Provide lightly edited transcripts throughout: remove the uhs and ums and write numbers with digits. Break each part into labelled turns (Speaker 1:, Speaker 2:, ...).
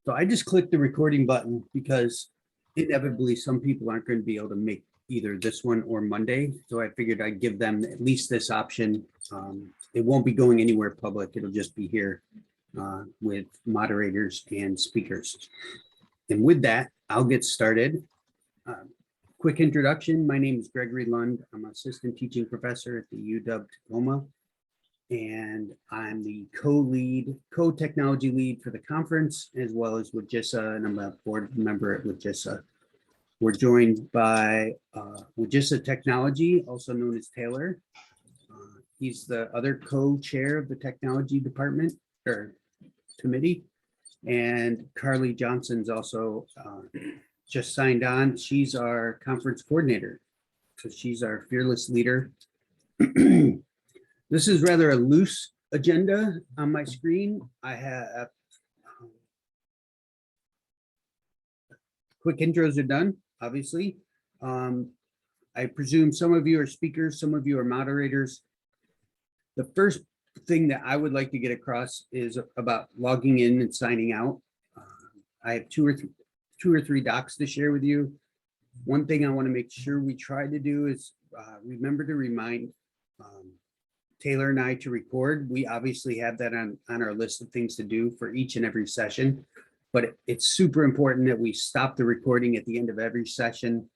Speaker 1: So I just clicked the recording button because inevitably some people aren't going to be able to make either this one or Monday. So I figured I'd give them at least this option. It won't be going anywhere public. It'll just be here with moderators and speakers. And with that, I'll get started. Quick introduction. My name is Gregory Lund. I'm an assistant teaching professor at the UW-Tacoma. And I'm the co-technology lead for the conference, as well as WAGISA, and I'm a board member at WAGISA. We're joined by WAGISA Technology, also known as Taylor. He's the other co-chair of the technology department or committee. And Carly Johnson's also just signed on. She's our conference coordinator. So she's our fearless leader. This is rather a loose agenda on my screen. I have quick intros are done, obviously. I presume some of you are speakers, some of you are moderators. The first thing that I would like to get across is about logging in and signing out. I have two or three docs to share with you. One thing I want to make sure we try to do is remember to remind Taylor and I to record. We obviously have that on our list of things to do for each and every session, but it's super important that we stop the recording at the end of every session,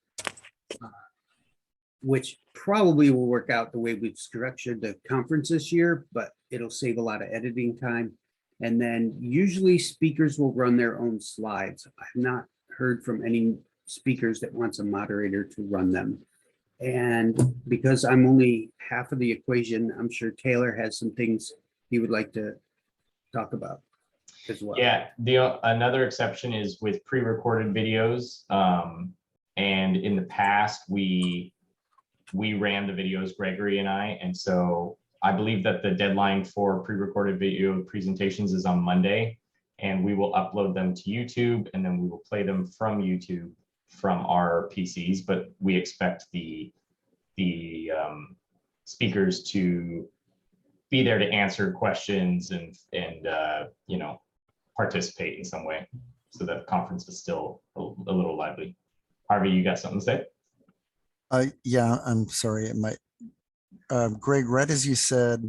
Speaker 1: which probably will work out the way we've structured the conference this year, but it'll save a lot of editing time. And then usually speakers will run their own slides. I've not heard from any speakers that wants a moderator to run them. And because I'm only half of the equation, I'm sure Taylor has some things he would like to talk about as well.
Speaker 2: Yeah, another exception is with pre-recorded videos. And in the past, we ran the videos, Gregory and I. And so I believe that the deadline for pre-recorded video presentations is on Monday. And we will upload them to YouTube, and then we will play them from YouTube from our PCs, but we expect the speakers to be there to answer questions and you know, participate in some way, so that the conference is still a little lively. Harvey, you got something to say?
Speaker 3: Yeah, I'm sorry. It might. Greg, right as you said,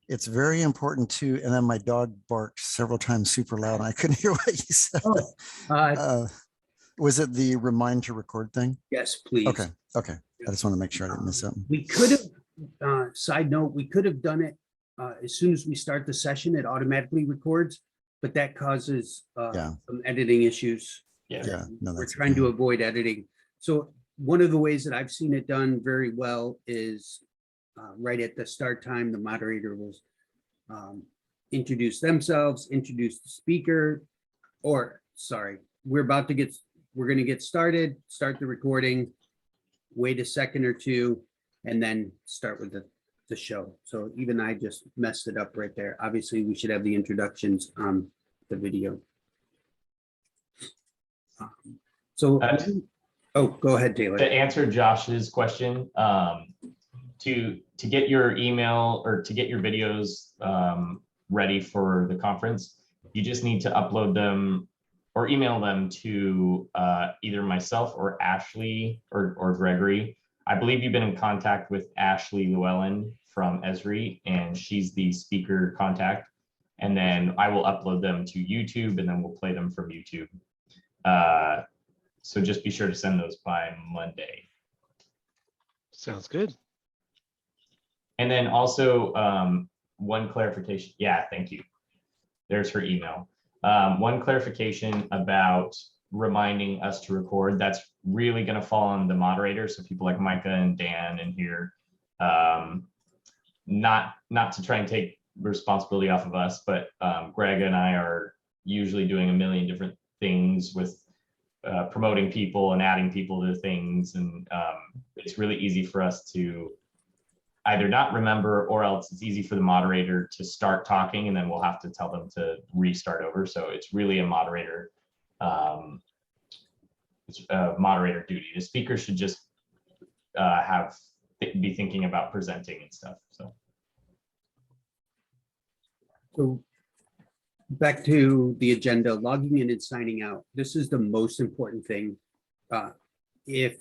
Speaker 3: it's very important to, and then my dog barked several times super loud. And I couldn't hear what you said. Was it the remind to record thing?
Speaker 1: Yes, please.
Speaker 3: Okay. I just want to make sure I didn't miss something.
Speaker 1: We could have, side note, we could have done it as soon as we start the session, it automatically records, but that causes some editing issues.
Speaker 3: Yeah, no,
Speaker 1: we're trying to avoid editing. So one of the ways that I've seen it done very well is right at the start time, the moderator will introduce themselves, introduce the speaker, or sorry, we're going to get started, start the recording, wait a second or two, and then start with the show. So even I just messed it up right there. Obviously, we should have the introductions on the video. Oh, go ahead, Taylor.
Speaker 2: To answer Josh's question, to get your email or to get your videos ready for the conference, you just need to upload them or email them to either myself or Ashley or Gregory. I believe you've been in contact with Ashley Llewellyn from Esri, and she's the speaker contact. And then I will upload them to YouTube, and then we'll play them from YouTube. So just be sure to send those by Monday.
Speaker 4: Sounds good.
Speaker 2: And then also one clarification. Yeah, thank you. There's her email. One clarification about reminding us to record. That's really going to fall on the moderator. So people like Micah and Dan in here, not to try and take responsibility off of us, but Greg and I are usually doing a million different things with promoting people and adding people to things. And it's really easy for us to either not remember, or else it's easy for the moderator to start talking and then we'll have to tell them to restart over. So it's really a moderator, moderator duty. The speaker should just be thinking about presenting and stuff. So
Speaker 1: Back to the agenda, logging in and signing out. This is the most important thing. If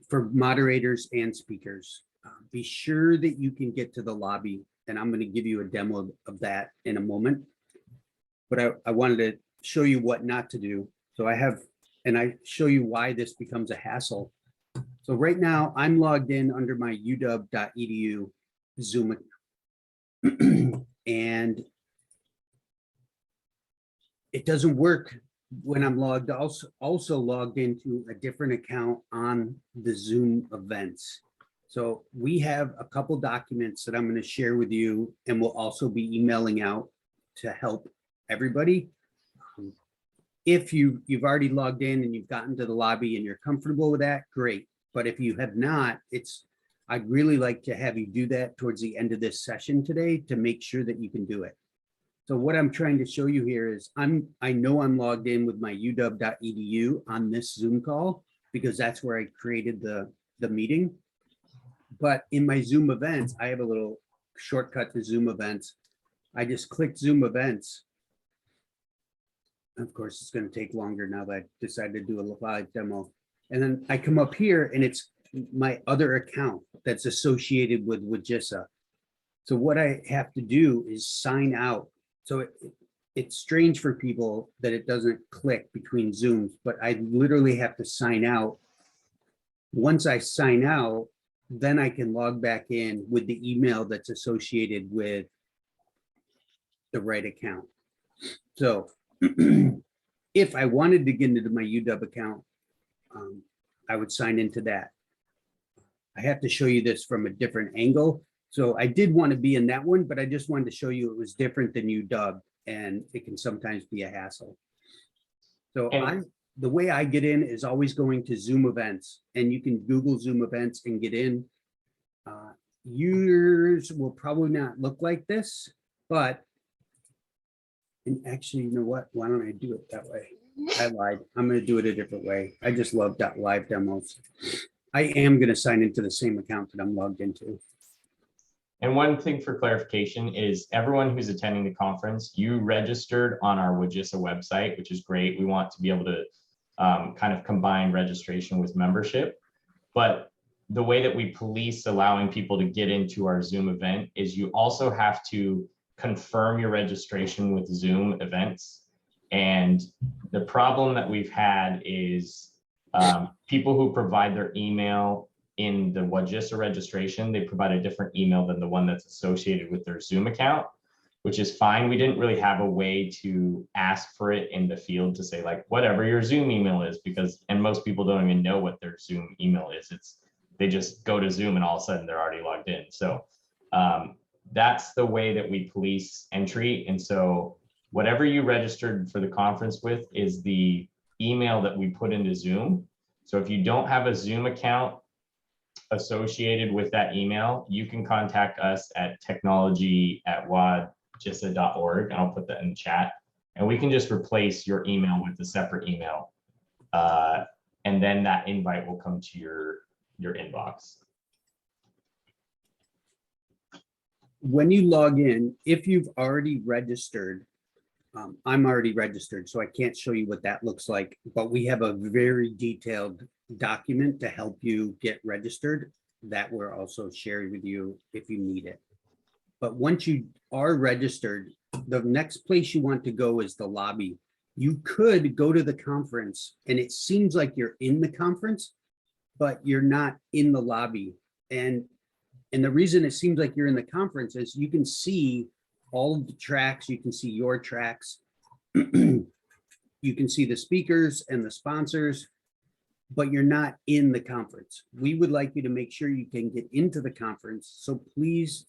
Speaker 1: for moderators and speakers, be sure that you can get to the lobby, and I'm going to give you a demo of that in a moment. But I wanted to show you what not to do. So I show you why this becomes a hassle. So right now I'm logged in under my uw.edu Zoom account. And it doesn't work when I'm also logged into a different account on the Zoom events. So we have a couple documents that I'm going to share with you, and we'll also be emailing out to help everybody. If you've already logged in and you've gotten to the lobby and you're comfortable with that, great. But if you have not, I'd really like to have you do that towards the end of this session today to make sure that you can do it. So what I'm trying to show you here is I know I'm logged in with my uw.edu on this Zoom call because that's where I created the meeting. But in my Zoom events, I have a little shortcut to Zoom events. I just clicked Zoom events. Of course, it's going to take longer now that I decided to do a live demo. And then I come up here and it's my other account that's associated with WAGISA. So what I have to do is sign out. So it's strange for people that it doesn't click between Zooms, but I literally have to sign out. Once I sign out, then I can log back in with the email that's associated with the right account. So if I wanted to get into my UW account, I would sign into that. I have to show you this from a different angle. So I did want to be in that one, but I just wanted to show you it was different than UW, and it can sometimes be a hassle. So the way I get in is always going to Zoom events, and you can Google Zoom events and get in. Yours will probably not look like this, but, and actually, you know what? Why don't I do it that way? I lied. I'm going to do it a different way. I just love live demos. I am going to sign into the same account that I'm logged into.
Speaker 2: And one thing for clarification is everyone who's attending the conference, you registered on our WAGISA website, which is great. We want to be able to kind of combine registration with membership. But the way that we police allowing people to get into our Zoom event is you also have to confirm your registration with Zoom events. And the problem that we've had is people who provide their email in the WAGISA registration, they provide a different email than the one that's associated with their Zoom account, which is fine. We didn't really have a way to ask for it in the field to say like, whatever your Zoom email is, and most people don't even know what their Zoom email is. They just go to Zoom and all of a sudden they're already logged in. So that's the way that we police entry. And so whatever you registered for the conference with is the email that we put into Zoom. So if you don't have a Zoom account associated with that email, you can contact us at technology@wagisa.org, and I'll put that in the chat, and we can just replace your email with a separate email, and then that invite will come to your inbox.
Speaker 1: When you log in, if you've already registered, I'm already registered, so I can't show you what that looks like, but we have a very detailed document to help you get registered that we're also sharing with you if you need it. But once you are registered, the next place you want to go is the lobby. You could go to the conference and it seems like you're in the conference, but you're not in the lobby. And the reason it seems like you're in the conference is you can see all of the tracks, you can see your tracks, you can see the speakers and the sponsors, but you're not in the conference. We would like you to make sure you can get into the conference. So please,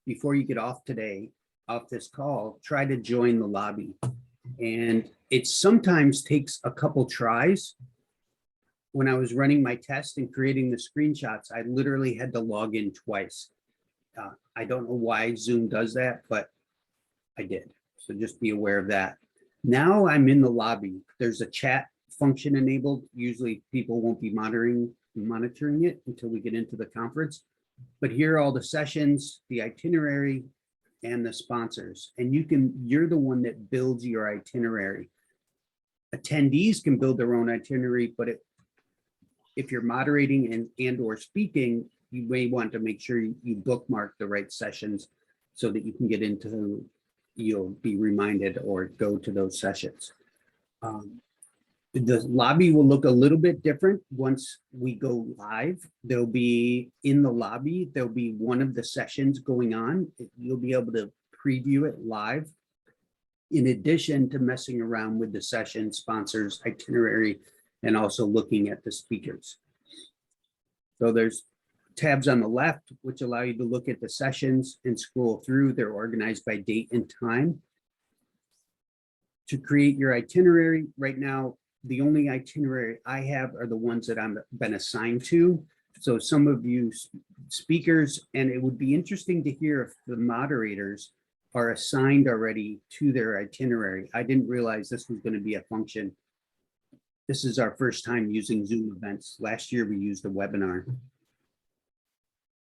Speaker 1: before you get off today, off this call, try to join the lobby. And it sometimes takes a couple tries. When I was running my test and creating the screenshots, I literally had to log in twice. I don't know why Zoom does that, but I did. So just be aware of that. Now I'm in the lobby. There's a chat function enabled. Usually people won't be monitoring it until we get into the conference. But here are all the sessions, the itinerary, and the sponsors, and you're the one that builds your itinerary. Attendees can build their own itinerary, but if you're moderating and or speaking, you may want to make sure you bookmark the right sessions so that you can get into, you'll be reminded or go to those sessions. The lobby will look a little bit different once we go live. There'll be in the lobby, there'll be one of the sessions going on. You'll be able to preview it live. In addition to messing around with the session, sponsors, itinerary, and also looking at the speakers. So there's tabs on the left, which allow you to look at the sessions and scroll through. They're organized by date and time. To create your itinerary, right now, the only itinerary I have are the ones that I've been assigned to. So some of you speakers, and it would be interesting to hear if the moderators are assigned already to their itinerary. I didn't realize this was going to be a function. This is our first time using Zoom events. Last year we used a webinar.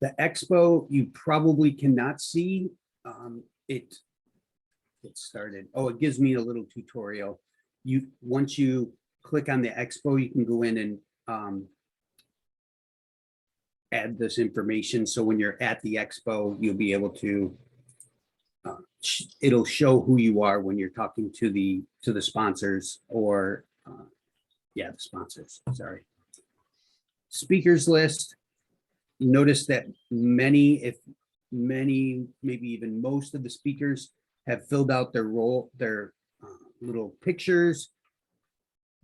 Speaker 1: The expo, you probably cannot see. It started. Oh, it gives me a little tutorial. Once you click on the expo, you can go in and add this information. So when you're at the expo, you'll be able to, it'll show who you are when you're talking to the sponsors or the sponsors, sorry. Speakers list. Notice that maybe even most of the speakers have filled out their little pictures.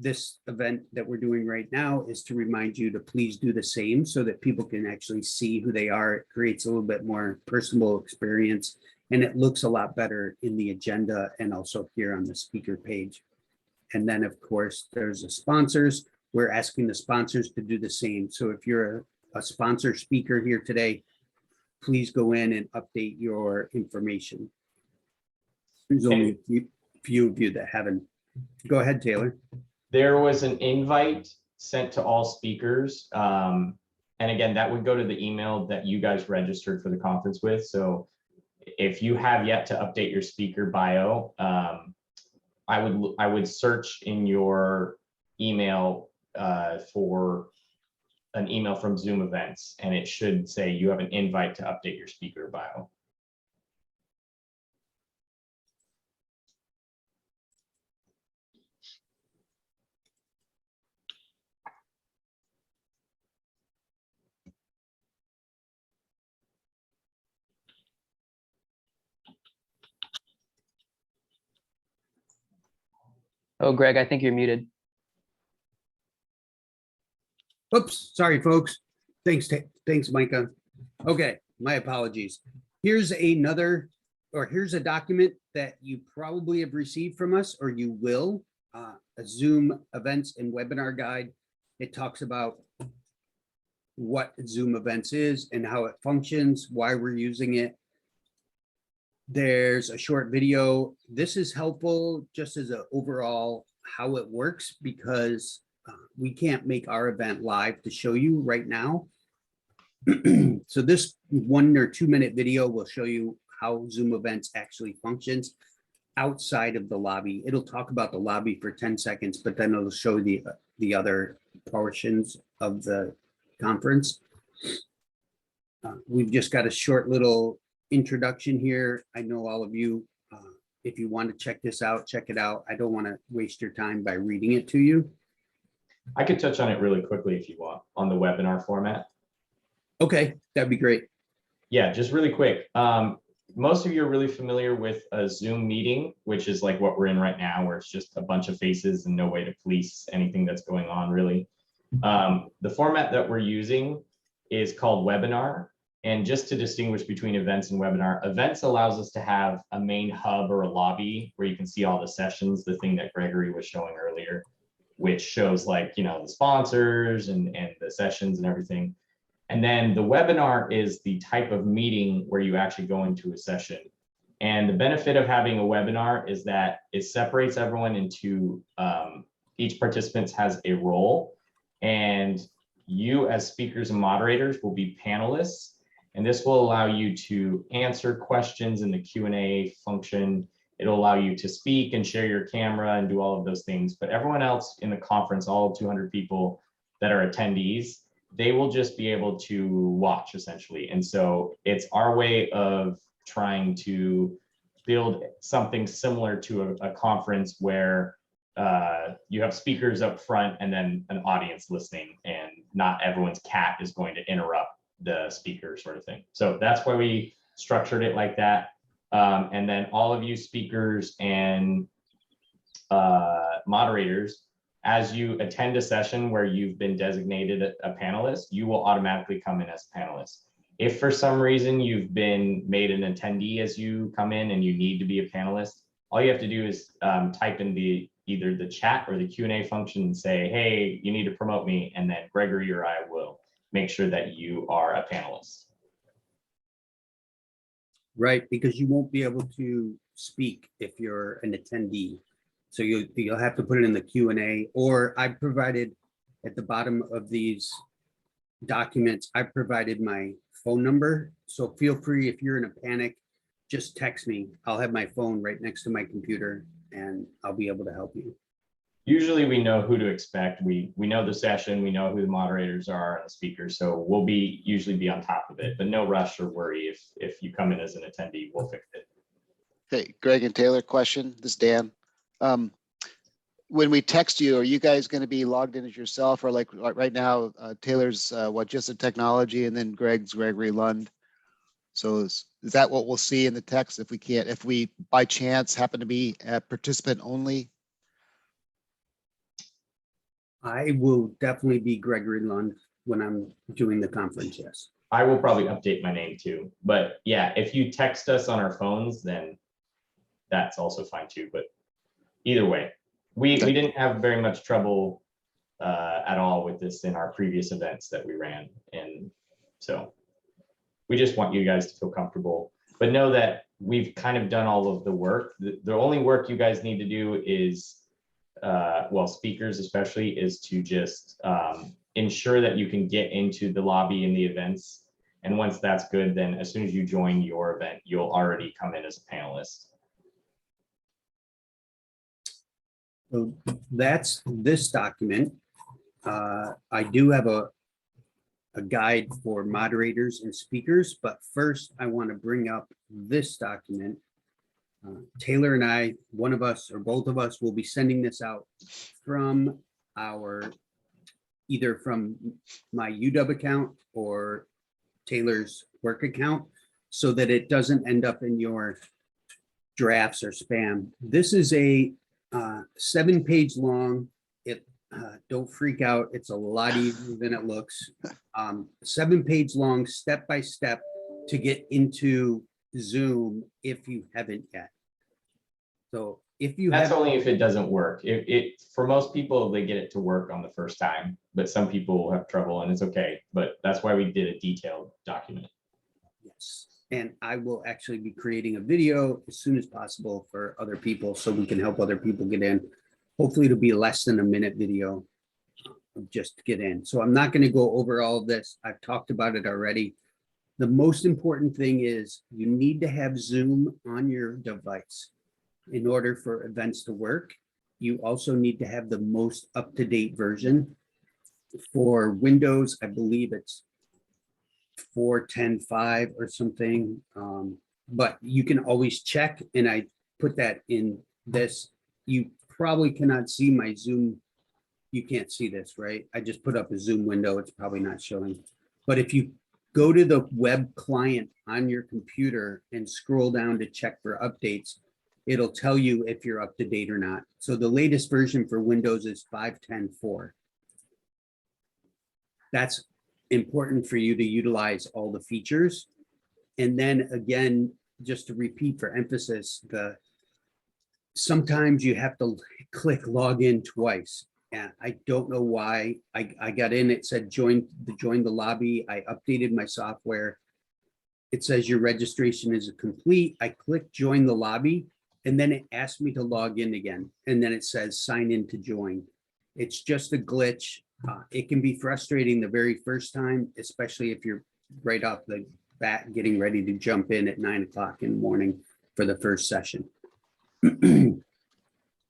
Speaker 1: This event that we're doing right now is to remind you to please do the same so that people can actually see who they are. It creates a little bit more personal experience, and it looks a lot better in the agenda and also here on the speaker page. And then, of course, there's the sponsors. We're asking the sponsors to do the same. So if you're a sponsor speaker here today, please go in and update your information. There's only a few of you that haven't. Go ahead, Taylor.
Speaker 2: There was an invite sent to all speakers. And again, that would go to the email that you guys registered for the conference with. So if you have yet to update your speaker bio, I would search in your email for an email from Zoom events, and it should say you have an invite to update your speaker bio.
Speaker 5: Oh, Greg, I think you're muted.
Speaker 1: Oops, sorry, folks. Thanks, Micah. Okay, my apologies. Here's a document that you probably have received from us, or you will, a Zoom events and webinar guide. It talks about what Zoom events is and how it functions, why we're using it. There's a short video. This is helpful just as an overall how it works, because we can't make our event live to show you right now. So this 1 or 2 minute video will show you how Zoom events actually functions outside of the lobby. It'll talk about the lobby for 10 seconds, but then it'll show the other portions of the conference. We've just got a short little introduction here. I know all of you, if you want to check this out, check it out. I don't want to waste your time by reading it to you.
Speaker 2: I could touch on it really quickly if you want on the webinar format.
Speaker 1: Okay, that'd be great.
Speaker 2: Yeah, just really quick. Most of you are really familiar with a Zoom meeting, which is like what we're in right now, where it's just a bunch of faces and no way to police anything that's going on, really. The format that we're using is called webinar. And just to distinguish between events and webinar, events allows us to have a main hub or a lobby where you can see all the sessions, the thing that Gregory was showing earlier, which shows like, you know, the sponsors and the sessions and everything. And then the webinar is the type of meeting where you actually go into a session. And the benefit of having a webinar is that it separates everyone into, each participant has a role, and you as speakers and moderators will be panelists. And this will allow you to answer questions in the Q&A function. It'll allow you to speak and share your camera and do all of those things. But everyone else in the conference, all 200 people that are attendees, they will just be able to watch essentially. And so it's our way of trying to build something similar to a conference where you have speakers up front and then an audience listening, and not everyone's cat is going to interrupt the speaker sort of thing. So that's why we structured it like that. And then all of you speakers and moderators, as you attend a session where you've been designated a panelist, you will automatically come in as a panelist. If for some reason you've been made an attendee as you come in and you need to be a panelist, all you have to do is type in either the chat or the Q&A function and say, hey, you need to promote me, and then Gregory or I will make sure that you are a panelist.
Speaker 1: Right, because you won't be able to speak if you're an attendee. So you'll have to put it in the Q&A, or I provided at the bottom of these documents, I provided my phone number. So feel free, if you're in a panic, just text me. I'll have my phone right next to my computer and I'll be able to help you.
Speaker 2: Usually we know who to expect. We know the session, we know who the moderators are and the speakers, so we'll usually be on top of it, but no rush or worry if you come in as an attendee, we'll fix it.
Speaker 6: Hey, Greg and Taylor, question. This is Dan. When we text you, are you guys going to be logged in as yourself, or like right now, Taylor's WAGISA technology, and then Greg's Gregory Lund? So is that what we'll see in the text if we by chance happen to be a participant only?
Speaker 1: I will definitely be Gregory Lund when I'm doing the conference, yes.
Speaker 2: I will probably update my name too, but yeah, if you text us on our phones, then that's also fine too. But either way, we didn't have very much trouble at all with this in our previous events that we ran, and so we just want you guys to feel comfortable, but know that we've kind of done all of the work. The only work you guys need to do is well, speakers especially, is to just ensure that you can get into the lobby in the events. And once that's good, then as soon as you join your event, you'll already come in as a panelist.
Speaker 1: So that's this document. I do have a guide for moderators and speakers, but first I want to bring up this document. Taylor and I, one of us or both of us, will be sending this out from either from my UW account or Taylor's work account, so that it doesn't end up in your drafts or spam. This is a 7-page long. Don't freak out. It's a lot easier than it looks. 7-page long, step-by-step to get into Zoom if you haven't yet. So if you
Speaker 2: That's
Speaker 1: have,
Speaker 2: only if it doesn't work. For most people, they get it to work on the first time, but some people will have trouble, and it's okay. But that's why we did a detailed document.
Speaker 1: yes, and I will actually be creating a video as soon as possible for other people so we can help other people get in. Hopefully it'll be less than a minute video just to get in. So I'm not going to go over all of this. I've talked about it already. The most important thing is you need to have Zoom on your device in order for events to work. You also need to have the most up-to-date version. For Windows, I believe it's 4.10.5 or something, but you can always check, and I put that in this. You probably cannot see my Zoom. You can't see this, right? I just put up a Zoom window. It's probably not showing. But if you go to the web client on your computer and scroll down to check for updates, it'll tell you if you're up to date or not. So the latest version for Windows is 5.10.4. That's important for you to utilize all the features. And then again, just to repeat for emphasis, sometimes you have to click login twice. And I don't know why. I got in, it said join the lobby. I updated my software. It says your registration is complete. I clicked join the lobby, and then it asked me to log in again. And then it says sign in to join. It's just a glitch. It can be frustrating the very first time, especially if you're right off the getting ready to jump in at 9 o'clock in the morning for the first session.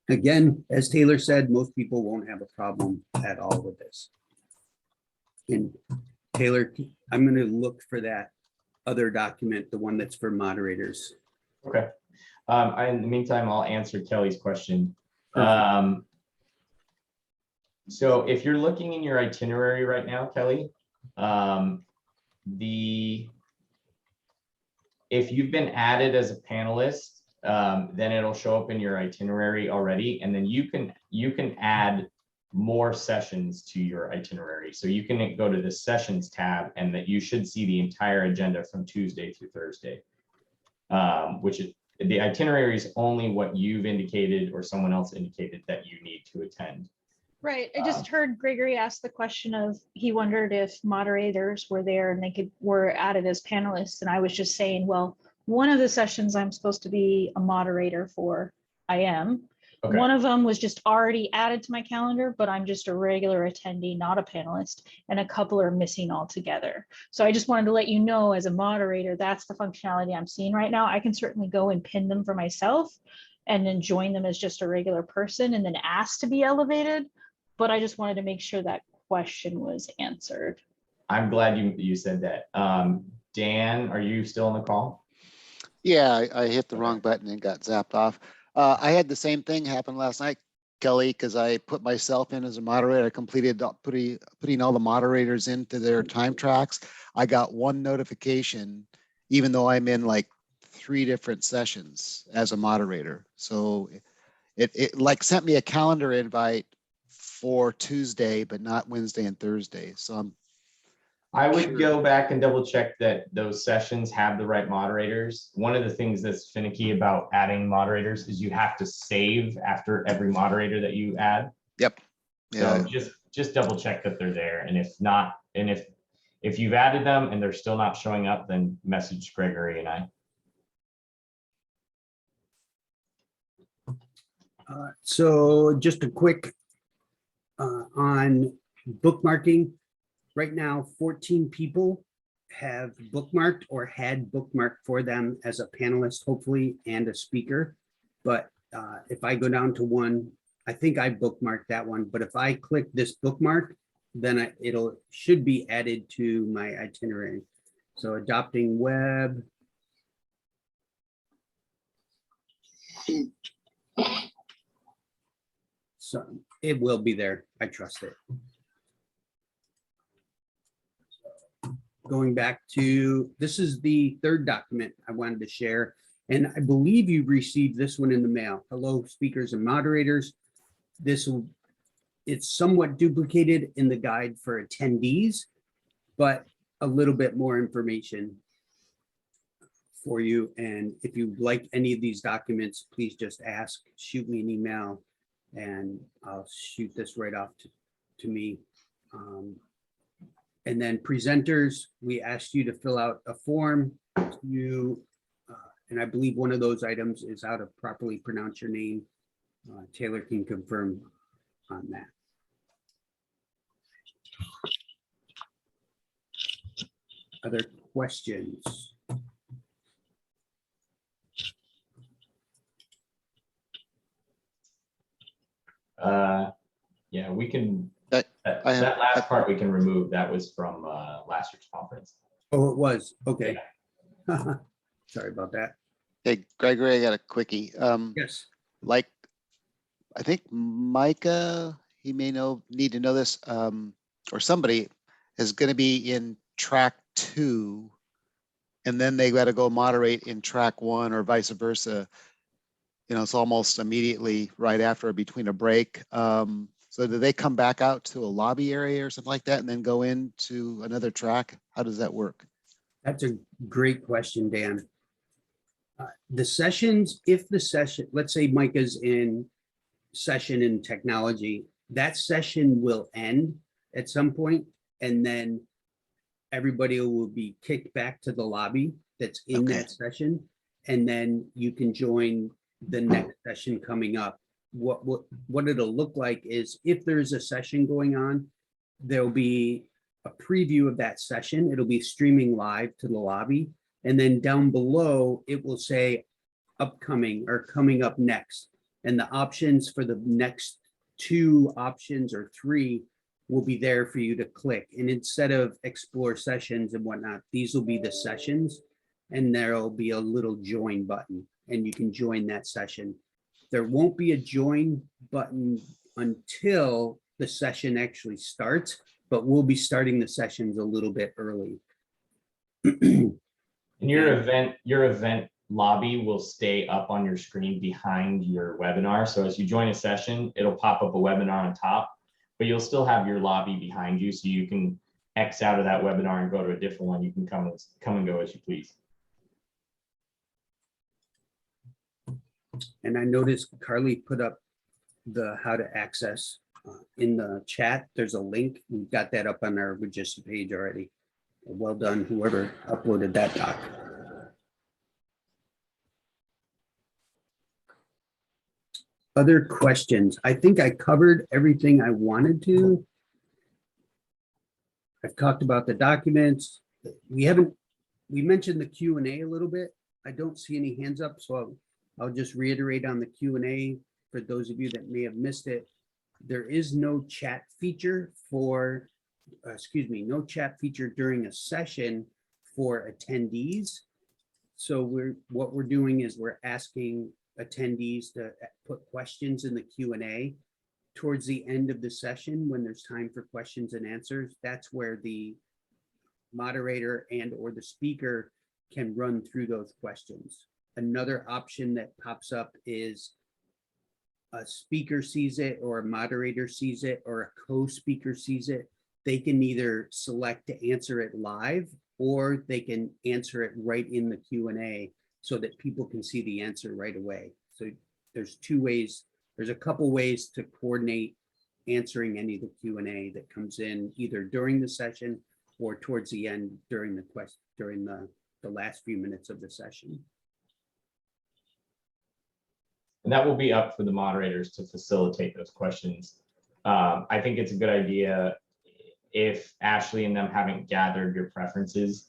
Speaker 1: Again, as Taylor said, most people won't have a problem at all with this. And Taylor, I'm going to look for that other document, the one that's for moderators.
Speaker 2: Okay. In the meantime, I'll answer Kelly's question.
Speaker 1: Perfect.
Speaker 2: So if you're looking in your itinerary right now, Kelly, if you've been added as a panelist, then it'll show up in your itinerary already, and then you can add more sessions to your itinerary. So you can go to the sessions tab, and that you should see the entire agenda from Tuesday through Thursday, which is the itinerary is only what you've indicated or someone else indicated that you need to attend.
Speaker 7: Right. I just heard Gregory ask the question of, he wondered if moderators were there and were added as panelists. And I was just saying, well, one of the sessions I'm supposed to be a moderator for, I am.
Speaker 2: Okay.
Speaker 7: One of them was just already added to my calendar, but I'm just a regular attendee, not a panelist. And a couple are missing altogether. So I just wanted to let you know, as a moderator, that's the functionality I'm seeing right now. I can certainly go and pin them for myself and then join them as just a regular person and then ask to be elevated. But I just wanted to make sure that question was answered.
Speaker 2: I'm glad you said that. Dan, are you still on the call?
Speaker 6: Yeah, I hit the wrong button and got zapped off. I had the same thing happen last night, Kelly, because I put myself in as a moderator. I completed putting all the moderators into their time tracks. I got one notification, even though I'm in like 3 different sessions as a moderator. So it like sent me a calendar invite for Tuesday, but not Wednesday and Thursday. So
Speaker 2: I would
Speaker 6: Sure.
Speaker 2: go back and double check that those sessions have the right moderators. One of the things that's finicky about adding moderators is you have to save after every moderator that you add.
Speaker 6: Yep.
Speaker 2: So
Speaker 6: Yeah.
Speaker 2: just double check that they're there. And if not, and if you've added them and they're still not showing up, then message Gregory and I.
Speaker 1: So just a quick on bookmarking. Right now, 14 people have bookmarked or had bookmarked for them as a panelist, hopefully, and a speaker. But if I go down to one, I think I bookmarked that one. But if I click this bookmark, then it'll should be added to my itinerary. So adopting web. So it will be there. I trust it. Going back to, this is the third document I wanted to share. And I believe you received this one in the mail. Hello, speakers and moderators. It's somewhat duplicated in the guide for attendees, but a little bit more information for you. And if you like any of these documents, please just ask, shoot me an email, and I'll shoot this right off to me. And then presenters, we asked you to fill out a form. And I believe one of those items is how to properly pronounce your name. Taylor can confirm on that. Other questions?
Speaker 2: Yeah, we can.
Speaker 6: I
Speaker 2: That
Speaker 6: have-
Speaker 2: last part we can remove. That was from last year's conference.
Speaker 1: Oh, it was, okay. Sorry about that.
Speaker 6: Hey, Gregory, I got a quickie.
Speaker 1: Yes.
Speaker 6: Like, I think Micah, he may need to know this, or somebody is going to be in track 2, and then they got to go moderate in track 1 or vice versa. You know, it's almost immediately right after or between a break. So do they come back out to a lobby area or something like that and then go into another track? How does that work?
Speaker 1: That's a great question, Dan. The sessions, if the session, let's say Micah's in session in technology, that session will end at some point, and then everybody will be kicked back to the lobby that's in
Speaker 6: Okay.
Speaker 1: that session, and then you can join the next session coming up. What it'll look like is, if there's a session going on, there'll be a preview of that session. It'll be streaming live to the lobby. And then down below, it will say upcoming or coming up next. And the options for the next 2 options or 3 will be there for you to click. And instead of explore sessions and whatnot, these will be the sessions. And there'll be a little join button and you can join that session. There won't be a join button until the session actually starts, but we'll be starting the sessions a little bit early.
Speaker 2: And your event lobby will stay up on your screen behind your webinar. So as you join a session, it'll pop up a webinar on top, but you'll still have your lobby behind you, so you can X out of that webinar and go to a different one. You can come and go as you please.
Speaker 1: And I noticed Carly put up the how to access in the chat. There's a link. We've got that up on our WAGISA page already. Well done, whoever uploaded that doc. Other questions? I think I covered everything I wanted to. I've talked about the documents. We mentioned the Q&A a little bit. I don't see any hands up, so I'll just reiterate on the Q&A for those of you that may have missed it. There is no chat feature for, no chat feature during a session for attendees. So what we're doing is we're asking attendees to put questions in the Q&A towards the end of the session when there's time for questions and answers. That's where the moderator and or the speaker can run through those questions. Another option that pops up is a speaker sees it or a moderator sees it or a co-speaker sees it. They can either select to answer it live or they can answer it right in the Q&A so that people can see the answer right away. So there's 2 ways. There's a couple ways to coordinate answering any of the Q&A that comes in either during the session or towards the end during the last few minutes of the session.
Speaker 2: And that will be up for the moderators to facilitate those questions. I think it's a good idea if Ashley and them haven't gathered your preferences,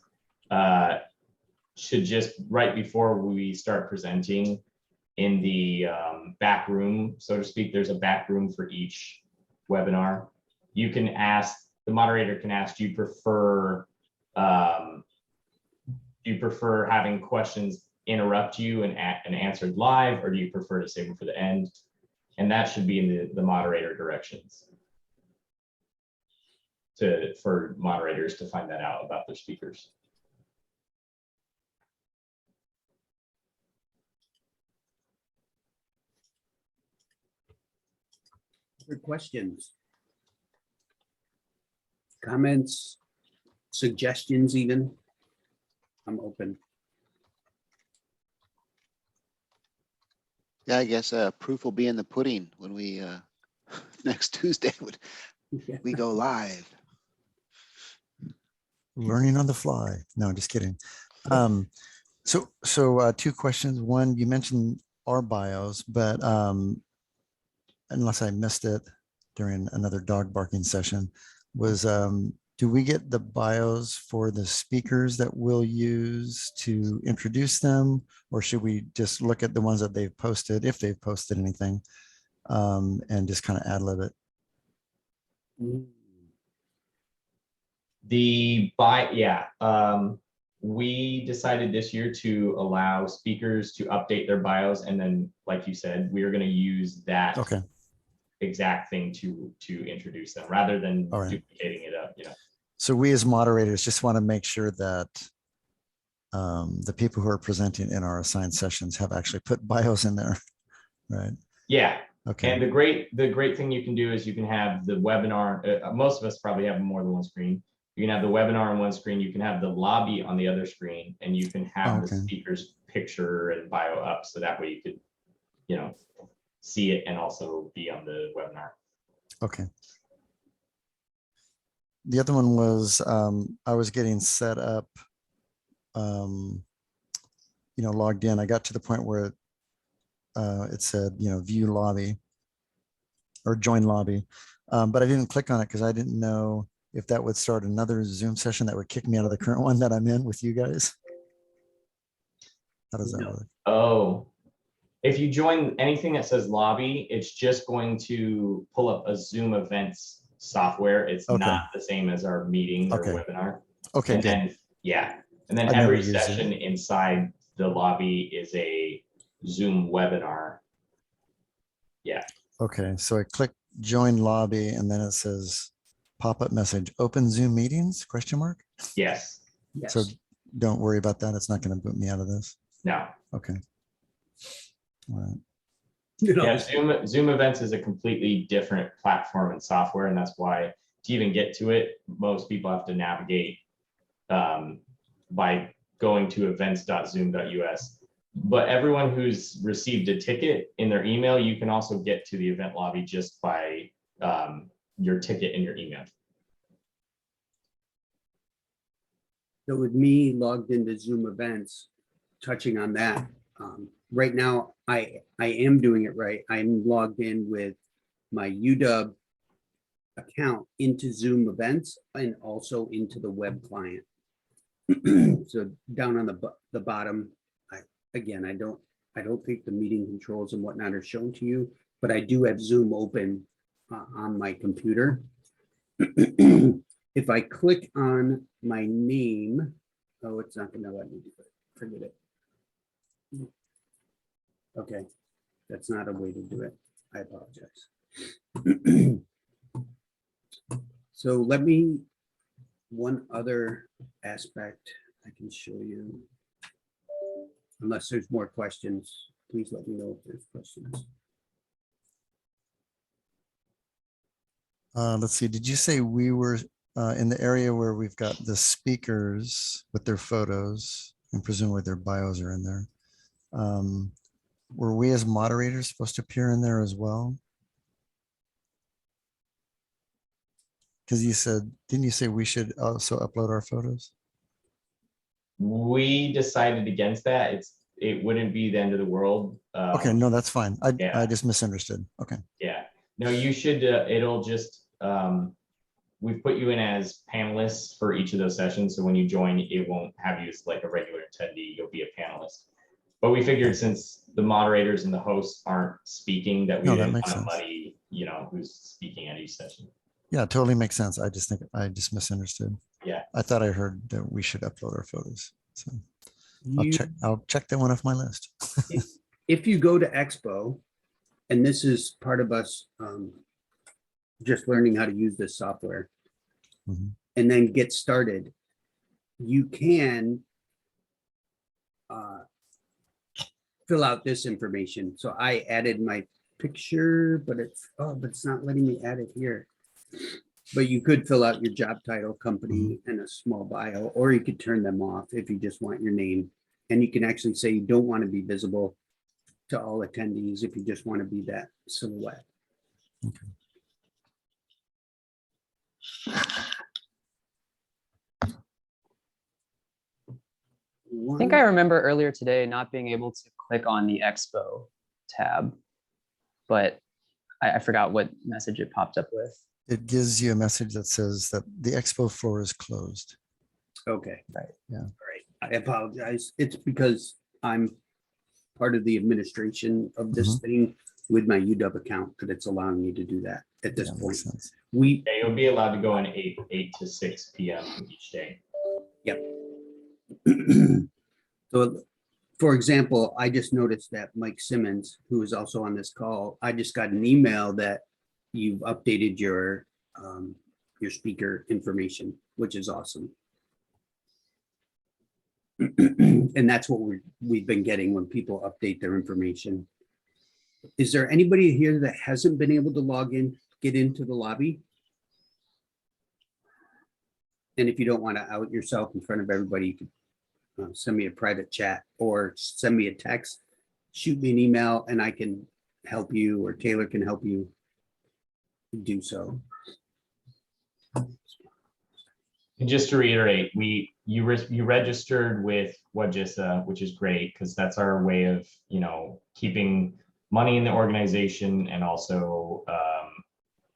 Speaker 2: should just right before we start presenting in the back room, so to speak, there's a back room for each webinar. You can ask, the moderator can ask, do you prefer having questions interrupt you and answered live, or do you prefer to save them for the end? And that should be in the moderator directions for moderators to find that out about their speakers.
Speaker 1: Other questions? Comments, suggestions even? I'm open.
Speaker 6: Yeah, I guess proof will be in the pudding when we next Tuesday when we go live.
Speaker 3: Learning on the fly. No, just kidding. So 2 questions. One, you mentioned our bios, but unless I missed it during another dog barking session, was do we get the bios for the speakers that we'll use to introduce them, or should we just look at the ones that they've posted, if they've posted anything, and just kind of ad-lib it?
Speaker 2: We decided this year to allow speakers to update their bios, and then, like you said, we are going to use that exact thing to introduce them rather than duplicating it up.
Speaker 3: So we as moderators just want to make sure that the people who are presenting in our assigned sessions have actually put bios in there, right?
Speaker 2: Yeah.
Speaker 3: Okay.
Speaker 2: And the great thing you can do is you can have the webinar. Most of us probably have more than one screen. You can have the webinar on one screen. You can have the lobby on the other screen, and you can have the speaker's picture and bio up. So that way you could, see it and also be on the webinar.
Speaker 3: Okay. The other one was I was getting set up, logged in. I got to the point where it said, view lobby or join lobby, but I didn't click on it because I didn't know if that would start another Zoom session that would kick me out of the current one that I'm in with you guys. How does that
Speaker 1: No.
Speaker 3: work?
Speaker 2: Oh, if you join anything that says lobby, it's just going to pull up a Zoom events software. It's
Speaker 3: Okay.
Speaker 2: not the same as our meeting or
Speaker 3: Okay.
Speaker 2: webinar.
Speaker 3: Okay,
Speaker 2: And
Speaker 3: good.
Speaker 2: then, yeah, and then
Speaker 3: I've never
Speaker 2: every
Speaker 3: used it.
Speaker 2: session inside the lobby is a Zoom webinar. Yeah,
Speaker 3: Okay, so I click join lobby and then it says pop-up message, open Zoom meetings, question mark?
Speaker 2: yes,
Speaker 1: Yes.
Speaker 3: So don't worry about that. It's not going to boot me out of this.
Speaker 2: no.
Speaker 3: Okay. All right.
Speaker 1: You know,
Speaker 2: Yeah, Zoom events is a completely different platform and software, and that's why to even get to it, most people have to navigate by going to events.zoom.us. But everyone who's received a ticket in their email, you can also get to the event lobby just by your ticket in your email.
Speaker 1: So with me logged into Zoom events, touching on that, right now, I am doing it right. I'm logged in with my UW account into Zoom events and also into the web client. So down on the bottom, I don't think the meeting controls and whatnot are shown to you, but I do have Zoom open on my computer. If I click on my name, oh, it's not gonna let me do it. Forget it. Okay, that's not a way to do it. I apologize. So let me, one other aspect I can show you. Unless there's more questions, please let me know if there's questions.
Speaker 3: Let's see, did you say we were in the area where we've got the speakers with their photos and presumably their bios are in there? Were we as moderators supposed to appear in there as well? Because you said, didn't you say we should also upload our photos?
Speaker 2: We decided against that. It wouldn't be the end of the world.
Speaker 3: Okay, no, that's fine. I
Speaker 2: yeah.
Speaker 3: just misunderstood. Okay.
Speaker 2: Yeah, no, you should, it'll just, we've put you in as panelists for each of those sessions. So when you join, it won't have you as like a regular attendee, you'll be a panelist. But we figured since the moderators and the hosts aren't speaking, that we
Speaker 3: No, that
Speaker 2: didn't
Speaker 3: makes
Speaker 2: want to
Speaker 3: sense.
Speaker 2: muddy, who's speaking at each session.
Speaker 3: Yeah, totally makes sense. I just think I just misunderstood.
Speaker 2: Yeah.
Speaker 3: I thought I heard that we should upload our photos. So
Speaker 1: You-
Speaker 3: I'll check that one off my list.
Speaker 1: If you go to Expo, and this is part of us just learning how to use this software,
Speaker 3: Mhm.
Speaker 1: and then get started, you can fill out this information. So I added my picture, but it's not letting me add it here. But you could fill out your job title, company, and a small bio, or you could turn them off if you just want your name. And you can actually say you don't want to be visible to all attendees if you just want to be that silhouette.
Speaker 5: I think I remember earlier today not being able to click on the Expo tab, but I forgot what message it popped up with.
Speaker 3: It gives you a message that says that the expo floor is closed.
Speaker 1: Okay.
Speaker 5: Right.
Speaker 3: Yeah.
Speaker 1: All right. I apologize. It's because I'm part of the administration of this thing with my UW account that it's allowing me to do that at this
Speaker 3: Yeah,
Speaker 1: point.
Speaker 3: makes sense.
Speaker 1: We,
Speaker 2: Yeah, you'll be allowed to go in 8 to 6 p.m. each day.
Speaker 1: so for example, I just noticed that Mike Simmons, who is also on this call, I just got an email that you've updated your speaker information, which is awesome. And that's what we've been getting when people update their information. Is there anybody here that hasn't been able to log in, get into the lobby? And if you don't want to out yourself in front of everybody, you can send me a private chat or send me a text, shoot me an email, and I can help you, or Taylor can help you do so.
Speaker 2: And just to reiterate, you registered with WAGISA, which is great because that's our way of keeping money in the organization and also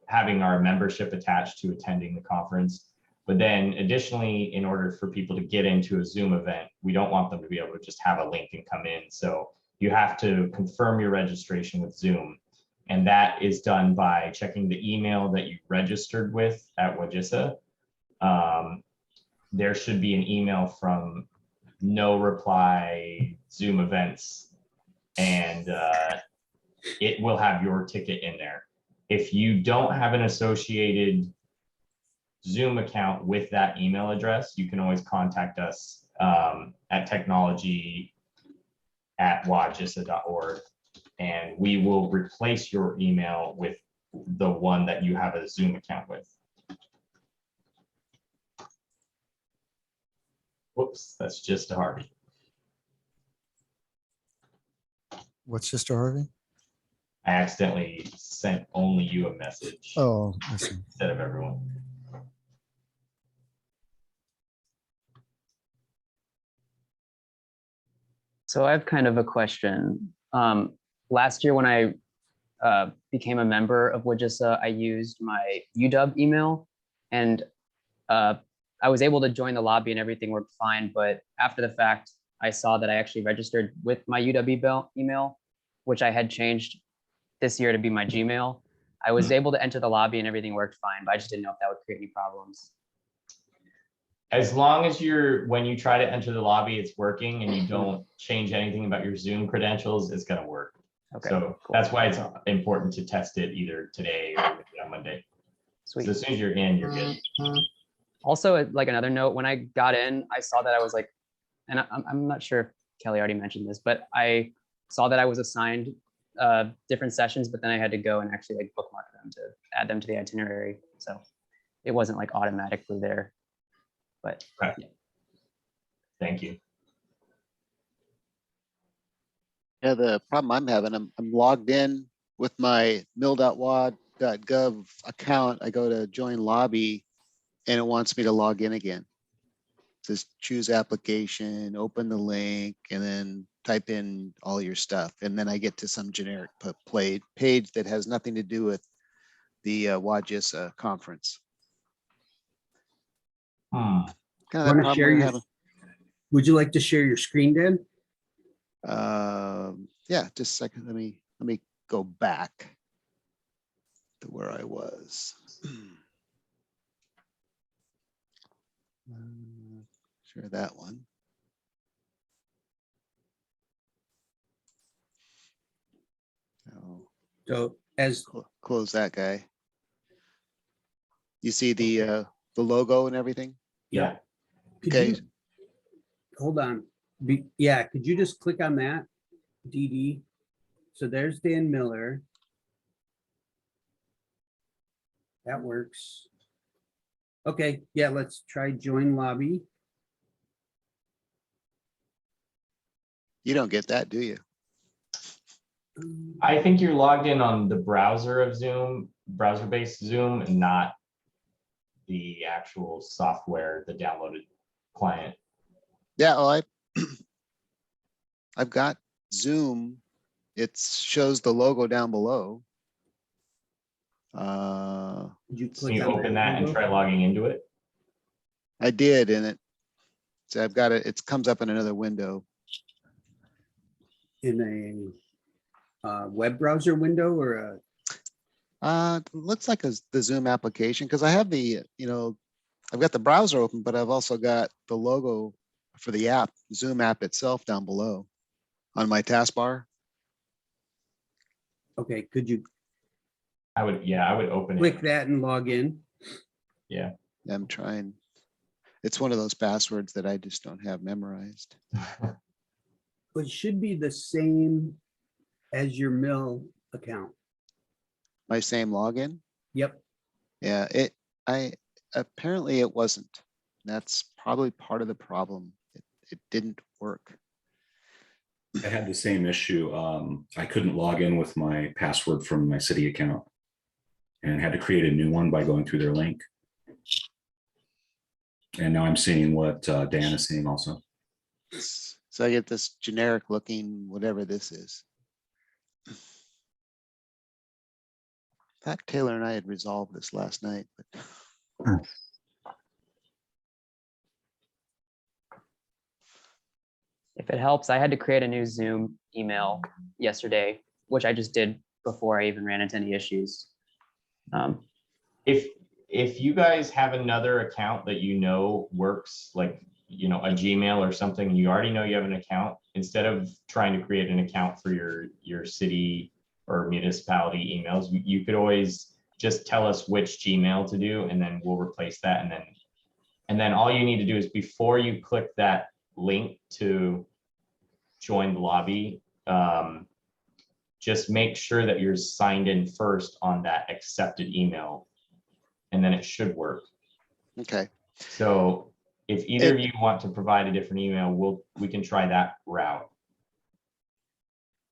Speaker 2: having our membership attached to attending the conference. But then additionally, in order for people to get into a Zoom event, we don't want them to be able to just have a link and come in. So you have to confirm your registration with Zoom. And that is done by checking the email that you registered with at WAGISA. There should be an email from no reply Zoom events, and it will have your ticket in there. If you don't have an associated Zoom account with that email address, you can always contact us at technology@wagisa.org, and we will replace your email with the one that you have a Zoom account with. Whoops, that's just a Harvey.
Speaker 3: What's just Harvey?
Speaker 2: I accidentally sent only you a message
Speaker 3: Oh, I see.
Speaker 2: instead of everyone.
Speaker 5: So I have kind of a question. Last year when I became a member of WAGISA, I used my UW email, and I was able to join the lobby and everything worked fine. But after the fact, I saw that I actually registered with my UW email, which I had changed this year to be my Gmail. I was able to enter the lobby and everything worked fine, but I just didn't know if that would create any problems.
Speaker 2: As long as when you try to enter the lobby, it's working and you don't change anything about your Zoom credentials, it's gonna work.
Speaker 5: Okay,
Speaker 2: So
Speaker 5: cool.
Speaker 2: that's why it's important to test it either today or maybe on Monday.
Speaker 5: Sweet.
Speaker 2: So as soon as you're in, you're good.
Speaker 5: Also, like another note, when I got in, I saw that I was like, and I'm not sure if Kelly already mentioned this, but I saw that I was assigned different sessions, but then I had to go and actually like bookmark them to add them to the itinerary. So it wasn't like automatically there, but
Speaker 2: Okay.
Speaker 5: yeah.
Speaker 2: Thank you.
Speaker 6: Yeah, the problem I'm having, I'm logged in with my mil.wad.gov account. I go to join lobby and it wants me to log in again. It says choose application, open the link, and then type in all your stuff. And then I get to some generic page that has nothing to do with the WAGISA conference. Kind of that
Speaker 1: Wanna
Speaker 6: problem
Speaker 1: share
Speaker 6: we're
Speaker 1: your-
Speaker 6: having.
Speaker 1: Would you like to share your screen, Dan?
Speaker 6: Yeah, just a second. Let me go back to where I was. Share that one. Oh,
Speaker 1: So as
Speaker 6: close that guy. You see the logo and everything?
Speaker 2: Yeah.
Speaker 1: Could
Speaker 6: Okay.
Speaker 1: you- Hold on. Yeah, could you just click on that, DD? So there's Dan Miller. That works. Okay, yeah, let's try join lobby.
Speaker 6: You don't get that, do you?
Speaker 2: I think you're logged in on the browser of Zoom, browser-based Zoom, and not the actual software, the downloaded client.
Speaker 6: Yeah, well, I've got Zoom. It shows the logo down below.
Speaker 1: Did you
Speaker 2: Can
Speaker 1: click
Speaker 2: you
Speaker 1: on
Speaker 2: open that and
Speaker 1: logo?
Speaker 2: try logging into it?
Speaker 6: I did, and so I've got it. It comes up in another window.
Speaker 1: In a web browser window or a,
Speaker 6: Looks like the Zoom application, because I have I've got the browser open, but I've also got the logo for the app, Zoom app itself down below on my taskbar.
Speaker 1: okay, could you
Speaker 2: I would open
Speaker 1: click
Speaker 2: it.
Speaker 1: that and log in?
Speaker 2: Yeah.
Speaker 6: I'm trying. It's one of those passwords that I just don't have memorized.
Speaker 1: But it should be the same as your mill account.
Speaker 6: My same login.
Speaker 1: Yep.
Speaker 6: Yeah, apparently it wasn't. That's probably part of the problem. It didn't work.
Speaker 8: I had the same issue. I couldn't log in with my password from my city account and had to create a new one by going through their link. And now I'm seeing what Dan is seeing also.
Speaker 6: So I get this generic looking, whatever this is. thought Taylor and I had resolved this last night, but
Speaker 5: If it helps, I had to create a new Zoom email yesterday, which I just did before I even ran into any issues.
Speaker 2: If you guys have another account that you know works, like, you know, a Gmail or something, you already know you have an account, instead of trying to create an account for your city or municipality emails, you could always just tell us which Gmail to do, and then we'll replace that. And then all you need to do is, before you click that link to join the lobby, just make sure that you're signed in first on that accepted email, and then it should work.
Speaker 6: okay.
Speaker 2: So if either of you want to provide a different email, we can try that route.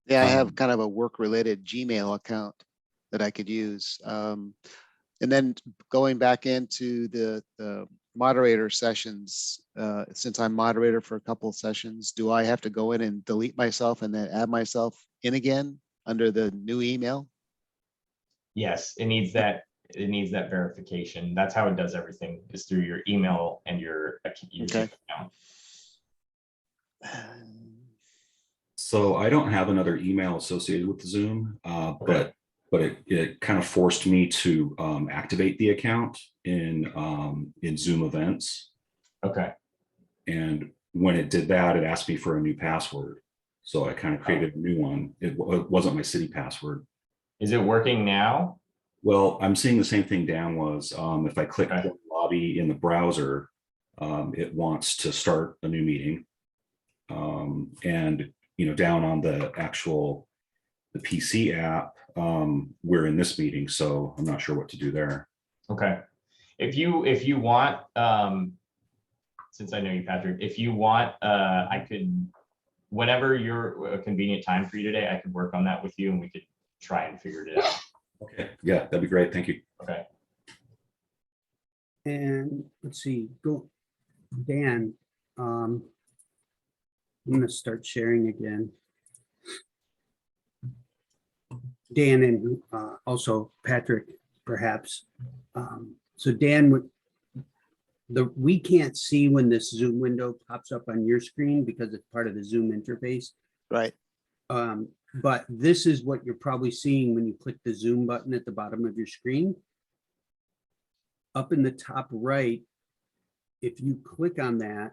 Speaker 6: Yeah, I have kind of a work-related Gmail account that I could use. And then going back into the moderator sessions, since I'm moderator for a couple of sessions, do I have to go in and delete myself and then add myself in again under the new email?
Speaker 2: Yes, it needs that verification. That's how it does everything, is through your email and your
Speaker 6: Okay.
Speaker 2: account.
Speaker 8: So I don't have another email associated with Zoom, but it kind of forced me to activate the account in Zoom events.
Speaker 2: Okay.
Speaker 8: And when it did that, it asked me for a new password. So I kind of created a new one. It wasn't my city password.
Speaker 2: Is it working now?
Speaker 8: Well, I'm seeing the same thing Dan was. If I click
Speaker 2: Okay.
Speaker 8: lobby in the browser, it wants to start a new meeting. And you know, down on the PC app, we're in this meeting, so I'm not sure what to do there.
Speaker 2: Okay. If you want, since I know you, Patrick, if you want, I could, whenever you're a convenient time for you today, I could work on that with you, and we could try and figure it out.
Speaker 8: Okay, yeah, that'd be great. Thank you.
Speaker 2: Okay.
Speaker 1: And let's see, go, Dan. I'm gonna start sharing again. Dan and also Patrick, perhaps. So Dan, we can't see when this Zoom window pops up on your screen because it's part of the Zoom interface.
Speaker 6: Right.
Speaker 1: But this is what you're probably seeing when you click the Zoom button at the bottom of your screen. Up in the top right, if you click on that,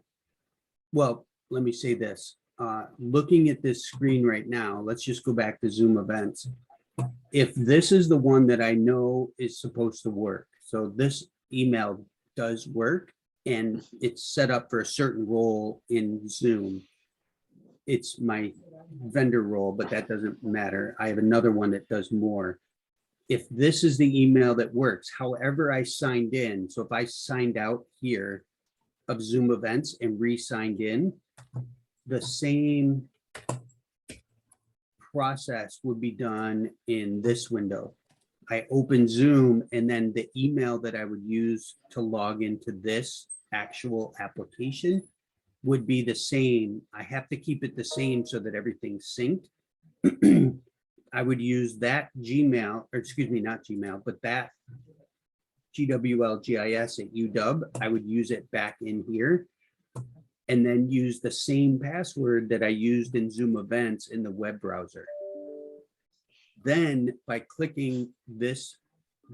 Speaker 1: well, let me say this. Looking at this screen right now, let's just go back to Zoom events. If this is the one that I know is supposed to work, so this email does work and it's set up for a certain role in Zoom. It's my vendor role, but that doesn't matter. I have another one that does more. If this is the email that works, however I signed in, so if I signed out here of Zoom events and re-signed in, the same process would be done in this window. I open Zoom, and then the email that I would use to log into this actual application would be the same. I have to keep it the same so that everything's synced. I would use that Gmail, or excuse me, not Gmail, but that GWLGIS at UW. I would use it back in here and then use the same password that I used in Zoom events in the web browser. Then by clicking this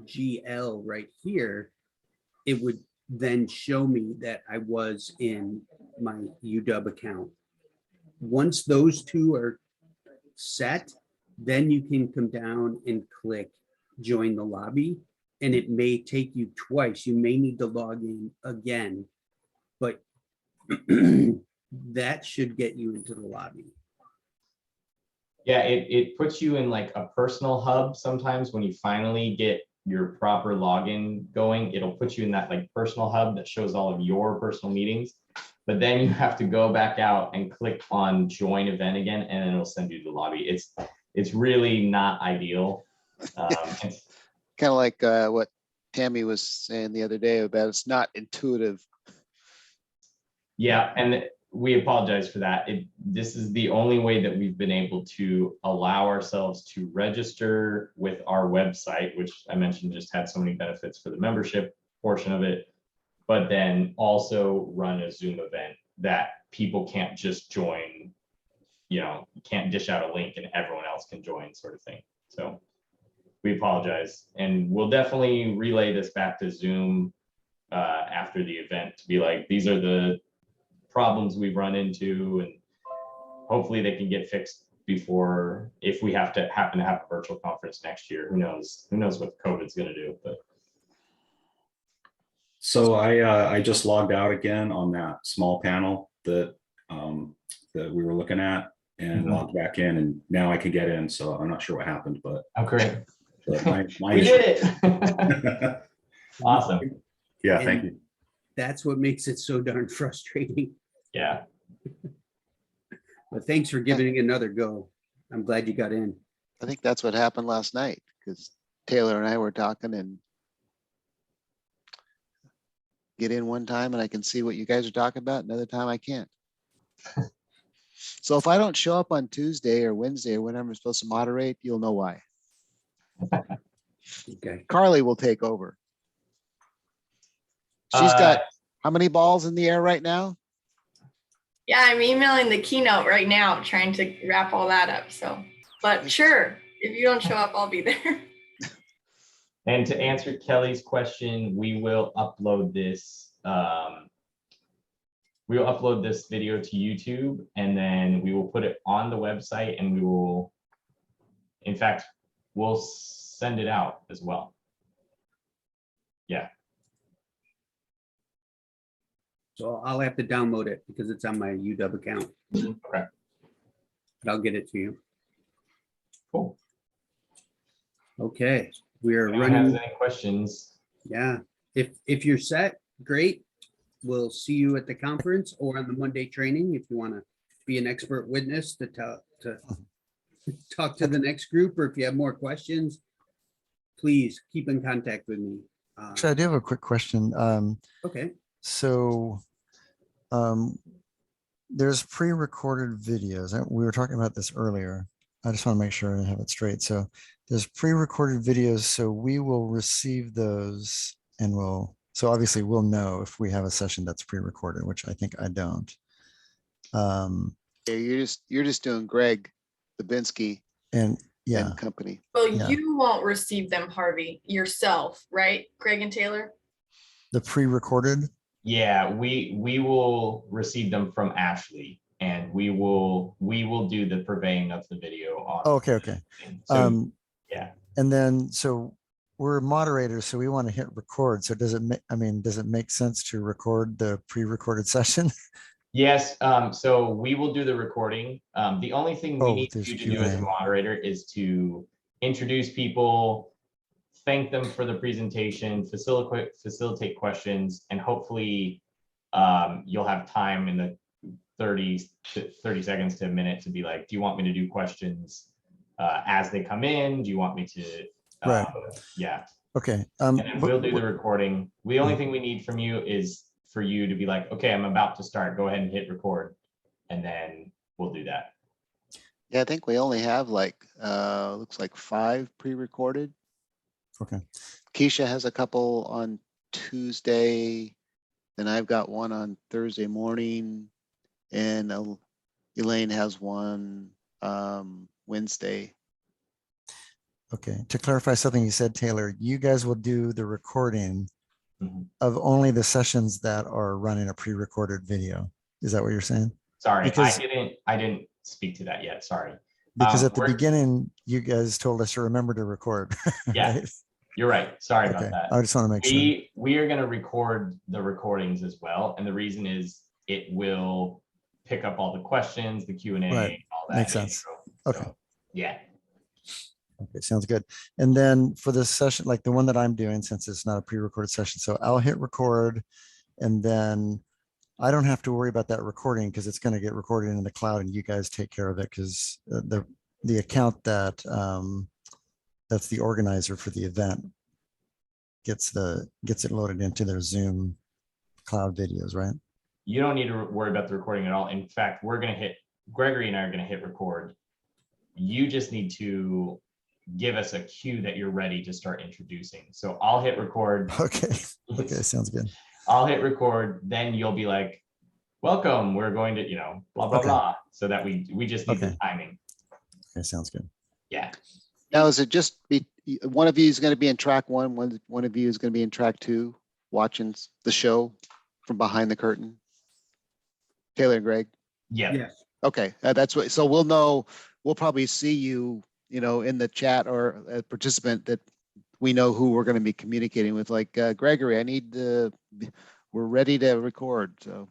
Speaker 1: GL right here, it would then show me that I was in my UW account. Once those two are set, then you can come down and click join the lobby, and it may take you twice. You may need to log in again, but that should get you into the lobby.
Speaker 2: Yeah, it puts you in like a personal hub sometimes. When you finally get your proper login going, it'll put you in that like personal hub that shows all of your personal meetings. But then you have to go back out and click on join event again, and then it'll send you to the lobby. It's really not ideal.
Speaker 6: Kind of like what Tammy was saying the other day about it's not intuitive.
Speaker 2: Yeah, and we apologize for that. This is the only way that we've been able to allow ourselves to register with our website, which I mentioned just had so many benefits for the membership portion of it, but then also run a Zoom event that people can't just join, you can't dish out a link and everyone else can join, sort of thing. So we apologize, and we'll definitely relay this back to Zoom after the event to be like, these are the problems we've run into, and hopefully they can get fixed before, if we happen to have a virtual conference next year. Who knows what COVID's going to do. But
Speaker 8: So I just logged out again on that small panel that that we were looking at, and logged back in, and now I can get in. So I'm not sure what happened, but
Speaker 2: oh, great.
Speaker 8: my
Speaker 2: We
Speaker 8: issue.
Speaker 2: did it. Awesome.
Speaker 8: Yeah, thank you.
Speaker 1: That's what makes it so darn frustrating.
Speaker 2: Yeah.
Speaker 1: But thanks for giving it another go. I'm glad you got in.
Speaker 6: I think that's what happened last night, because Taylor and I were talking, and get in one time and I can see what you guys are talking about. Another time I can't. So if I don't show up on Tuesday or Wednesday or whenever I'm supposed to moderate, you'll know why.
Speaker 1: Okay.
Speaker 6: Carly will take over. She's got how many balls in the air right now?
Speaker 9: Yeah, I'm emailing the keynote right now, trying to wrap all that up. So, but sure, if you don't show up, I'll be there.
Speaker 2: And to answer Kelly's question, we will upload this. We will upload this video to YouTube, and then we will put it on the website, and we will, in fact, we'll send it out as well. Yeah.
Speaker 1: So I'll have to download it because it's on my UW account.
Speaker 2: Okay.
Speaker 1: But I'll get it to you.
Speaker 2: Cool.
Speaker 1: Okay. We are
Speaker 2: If anyone has
Speaker 1: running.
Speaker 2: any questions?
Speaker 1: Yeah. If you're set, great. We'll see you at the conference or on the Monday training if you want to be an expert witness to talk to the next group, or if you have more questions, please keep in contact with me.
Speaker 3: Actually, I do have a quick question.
Speaker 1: Okay.
Speaker 3: So there's pre-recorded videos. We were talking about this earlier. I just want to make sure I have it straight. So there's pre-recorded videos. So we will receive those, and so obviously we'll know if we have a session that's pre-recorded, which I think I don't.
Speaker 6: Yeah, you're just doing Greg Babinski
Speaker 3: And yeah,
Speaker 6: and company.
Speaker 9: Well,
Speaker 3: Yeah.
Speaker 9: you won't receive them, Harvey, yourself, right? Greg and Taylor?
Speaker 3: the pre-recorded.
Speaker 2: Yeah, we will receive them from Ashley, and we will do the purveying of the video on.
Speaker 3: Oh, okay.
Speaker 2: So, yeah.
Speaker 3: And then, so we're moderators, so we want to hit record. So does it make sense to record the pre-recorded session?
Speaker 2: Yes, so we will do the recording. The only thing we need
Speaker 3: there's
Speaker 2: you to do as a
Speaker 3: Q&A.
Speaker 2: moderator is to introduce people, thank them for the presentation, facilitate questions, and hopefully you'll have time in the 30 seconds to a minute to be like, do you want me to do questions as they come in? Do you want me to?
Speaker 3: Right.
Speaker 2: Yeah.
Speaker 3: Okay.
Speaker 2: And then we'll do the recording. The only thing we need from you is for you to be like, okay, I'm about to start. Go ahead and hit record, and then we'll do that.
Speaker 6: Yeah, I think we only have looks like 5 pre-recorded.
Speaker 3: Okay.
Speaker 6: Keisha has a couple on Tuesday. Then I've got one on Thursday morning, and Elaine has one Wednesday.
Speaker 3: Okay. To clarify something you said, Taylor, you guys will do the recording
Speaker 2: Mhm.
Speaker 3: of only the sessions that are running a pre-recorded video. Is that what you're saying?
Speaker 2: Sorry,
Speaker 3: Because-
Speaker 2: I didn't speak to that yet. Sorry.
Speaker 3: Because at the
Speaker 2: We're-
Speaker 3: beginning, you guys told us to remember to record.
Speaker 2: Yeah.
Speaker 3: right?
Speaker 2: You're right. Sorry
Speaker 3: Okay.
Speaker 2: about that.
Speaker 3: I just want to make sure.
Speaker 2: We are going to record the recordings as well, and the reason is it will pick up all the questions, the Q&A,
Speaker 3: Right.
Speaker 2: all that.
Speaker 3: Makes sense.
Speaker 2: So,
Speaker 3: Okay.
Speaker 2: yeah.
Speaker 3: Okay, sounds good. And then for this session, like the one that I'm doing, since it's not a pre-recorded session, so I'll hit record, and then I don't have to worry about that recording because it's going to get recorded in the cloud, and you guys take care of it because the account that that's the organizer for the event gets it loaded into their Zoom cloud videos, right?
Speaker 2: you don't need to worry about the recording at all. In fact, Gregory and I are gonna hit record. You just need to give us a cue that you're ready to start introducing. So I'll hit record.
Speaker 3: Okay. Okay, sounds good.
Speaker 2: I'll hit record, then you'll be like, welcome, we're going to, blah, blah,
Speaker 3: Okay.
Speaker 2: blah. So that we just need the
Speaker 3: Okay.
Speaker 2: timing.
Speaker 3: Okay, sounds good.
Speaker 2: Yeah.
Speaker 6: Now, is it just one of you is going to be in track one of you is going to be in track two, watching the show from behind the curtain? Taylor and Greg?
Speaker 2: Yeah.
Speaker 1: Yes.
Speaker 6: Okay, that's what, so we'll probably see you, in the chat or a participant that we know who we're going to be communicating with, like Gregory, we're ready to record, so.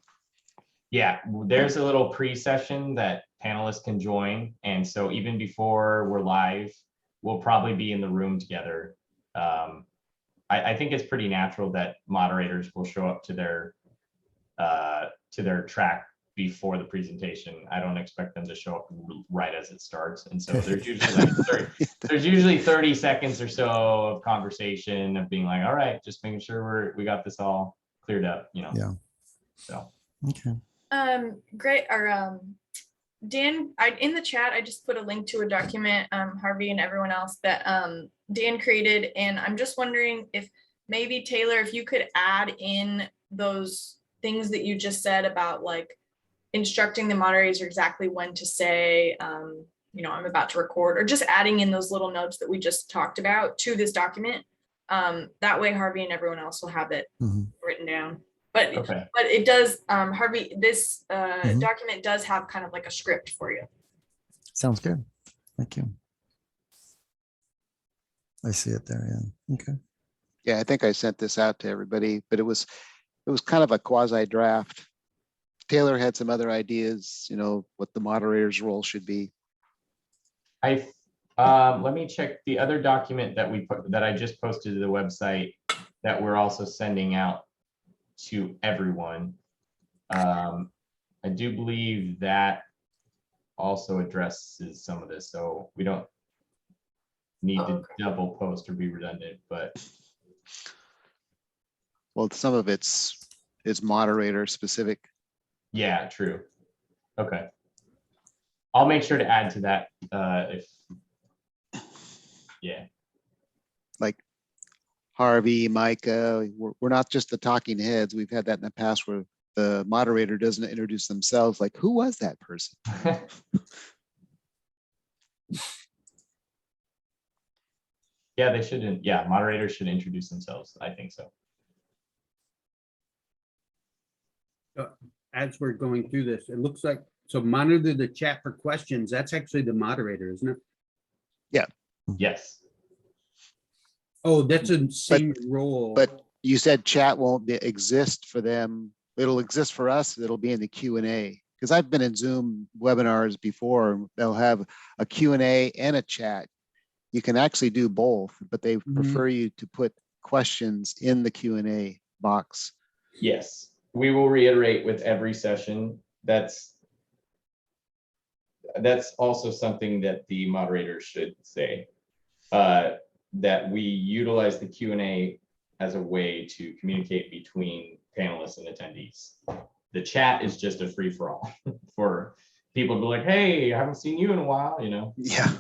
Speaker 2: Yeah, there's a little pre-session that panelists can join. And so even before we're live, we'll probably be in the room together. I think it's pretty natural that moderators will show up to their track before the presentation. I don't expect them to show up right as it starts. And so there's usually 30 seconds or so of conversation of being like, all right, just making sure we got this all cleared up,
Speaker 3: Yeah.
Speaker 2: So.
Speaker 3: Okay.
Speaker 9: Great. Or Dan, in the chat, I just put a link to a document, Harvey and everyone else, that Dan created. And I'm just wondering if maybe Taylor, if you could add in those things that you just said about like instructing the moderators exactly when to say, I'm about to record, or just adding in those little notes that we just talked about to this document. That way Harvey and everyone else will have it written down. But it does, Harvey, this document does have kind of like a script for you.
Speaker 3: Sounds good. Thank you. I see it there. Yeah. Okay.
Speaker 6: Yeah, I think I sent this out to everybody, but it was kind of a quasi draft. Taylor had some other ideas, what the moderator's role should be.
Speaker 2: Let me check the other document that I just posted to the website that we're also sending out to everyone. I do believe that also addresses some of this, so we don't need to double post or be redundant, but.
Speaker 6: Well, some of it's moderator specific.
Speaker 2: Yeah, true. Okay. I'll make sure to add to that yeah.
Speaker 6: Like Harvey, Micah, we're not just the talking heads. We've had that in the past where the moderator doesn't introduce themselves. Like, who was that person?
Speaker 2: Yeah, they shouldn't. Yeah, moderators should introduce themselves. I think so.
Speaker 1: As we're going through this, it looks like, so monitor the chat for questions. That's actually the moderator, isn't it?
Speaker 6: Yeah.
Speaker 2: Yes.
Speaker 1: Oh, that's a same role.
Speaker 6: But you said chat won't exist for them. It'll exist for us. It'll be in the Q&A. Because I've been in Zoom webinars before. They'll have a Q&A and a chat. You can actually do both, but they prefer you to put questions in the Q&A box.
Speaker 2: Yes, we will reiterate with every session. That's also something that the moderators should say, that we utilize the Q&A as a way to communicate between panelists and attendees. The chat is just a free-for-all for people to be like, hey, I haven't seen you in a while,
Speaker 6: Yeah.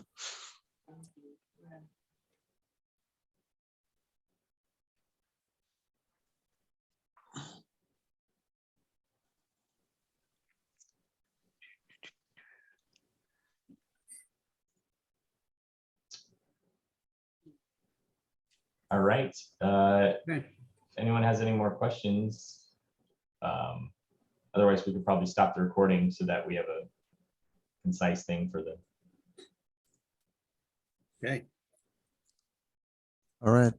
Speaker 2: All right.
Speaker 1: Okay.
Speaker 2: Anyone has any more questions? Otherwise, we could probably stop the recording so that we have a concise thing for the.
Speaker 1: Okay.
Speaker 3: All right.